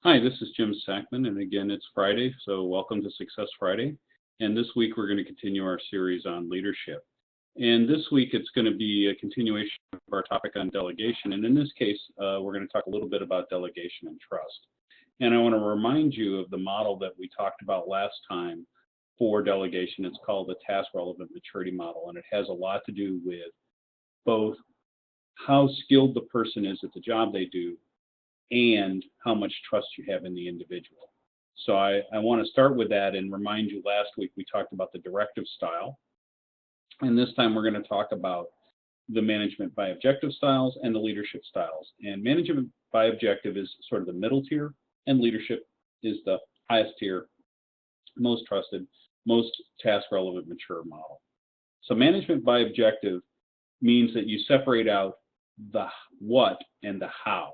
Hi, this is Jim Sackman, and again, it's Friday, so welcome to Success Friday. And this week, we're going to continue our series on leadership. And this week, it's going to be a continuation of our topic on delegation. And in this case, we're going to talk a little bit about delegation and trust. And I want to remind you of the model that we talked about last time for delegation. It's called the Task Relevant Maturity Model, and it has a lot to do with both how skilled the person is at the job they do and how much trust you have in the individual. So I want to start with that and remind you, last week we talked about the directive style. And this time we're going to talk about the management by objective styles and the leadership styles. And management by objective is sort of the middle tier, and leadership is the highest tier, most trusted, most task relevant mature model. So management by objective means that you separate out the what and the how.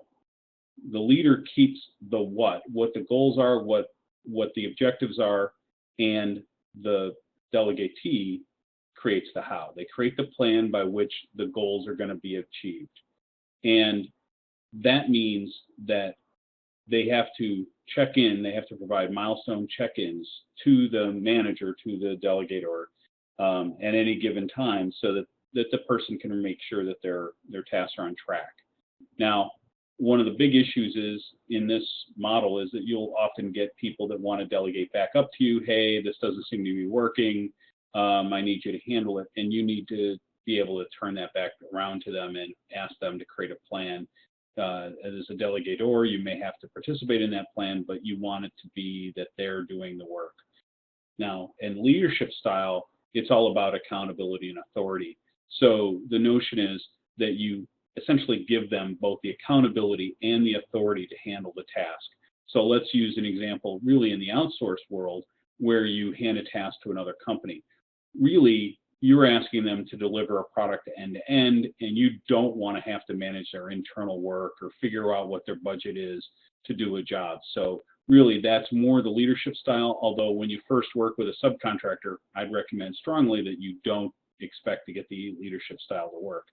The leader keeps the what the goals are, what the objectives are, and the delegatee creates the how. They create the plan by which the goals are going to be achieved. And that means that they have to check in, they have to provide milestone check-ins to the manager, to the delegator at any given time, so that the person can make sure that their tasks are on track. Now, one of the big issues is in this model is that you'll often get people that want to delegate back up to you. Hey, this doesn't seem to be working. I need you to handle it. And you need to be able to turn that back around to them and ask them to create a plan. As a delegator, you may have to participate in that plan, but you want it to be that they're doing the work. Now, in leadership style, it's all about accountability and authority. So the notion is that you essentially give them both the accountability and the authority to handle the task. So let's use an example really in the outsourced world where you hand a task to another company. Really, you're asking them to deliver a product end to end, and you don't want to have to manage their internal work or figure out what their budget is to do a job. So really, that's more the leadership style, although when you first work with a subcontractor, I'd recommend strongly that you don't expect to get the leadership style to work.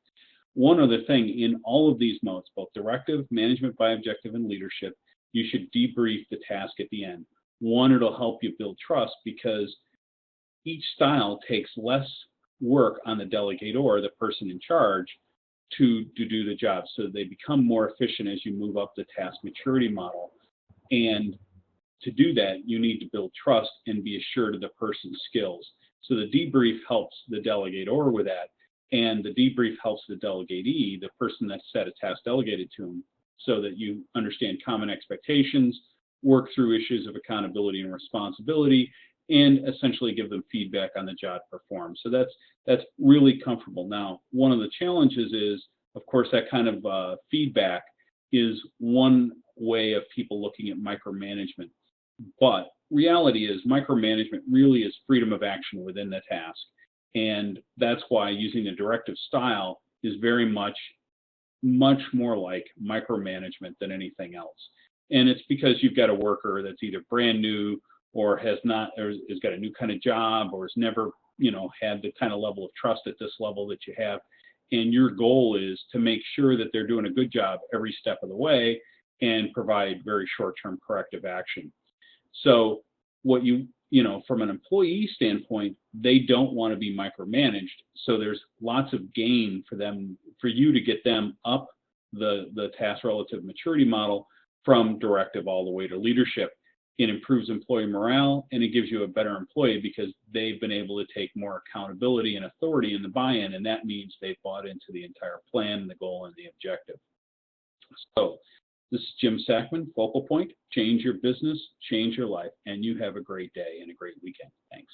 One other thing, in all of these modes, both directive, management by objective, and leadership, you should debrief the task at the end. One, it'll help you build trust because each style takes less work on the delegator, the person in charge, to do the job. So they become more efficient as you move up the task maturity model. And to do that, you need to build trust and be assured of the person's skills. So the debrief helps the delegator with that. And the debrief helps the delegatee, the person that's set a task delegated to them, so that you understand common expectations, work through issues of accountability and responsibility, and essentially give them feedback on the job performed. So that's really comfortable. Now, one of the challenges is, of course, that kind of feedback is one way of people looking at micromanagement. But reality is micromanagement really is freedom of action within the task. And that's why using the directive style is very much more like micromanagement than anything else. And it's because you've got a worker that's either brand new or has got a new kind of job or has never, had the kind of level of trust at this level that you have. And your goal is to make sure that they're doing a good job every step of the way and provide very short-term corrective action. So what from an employee standpoint, they don't want to be micromanaged. So there's lots of gain for you to get them up the task relative maturity model from directive all the way to leadership. It improves employee morale, and it gives you a better employee because they've been able to take more accountability and authority in the buy-in, and that means they've bought into the entire plan, the goal, and the objective. So this is Jim Sackman, Focal Point. Change your business, change your life, and you have a great day and a great weekend. Thanks.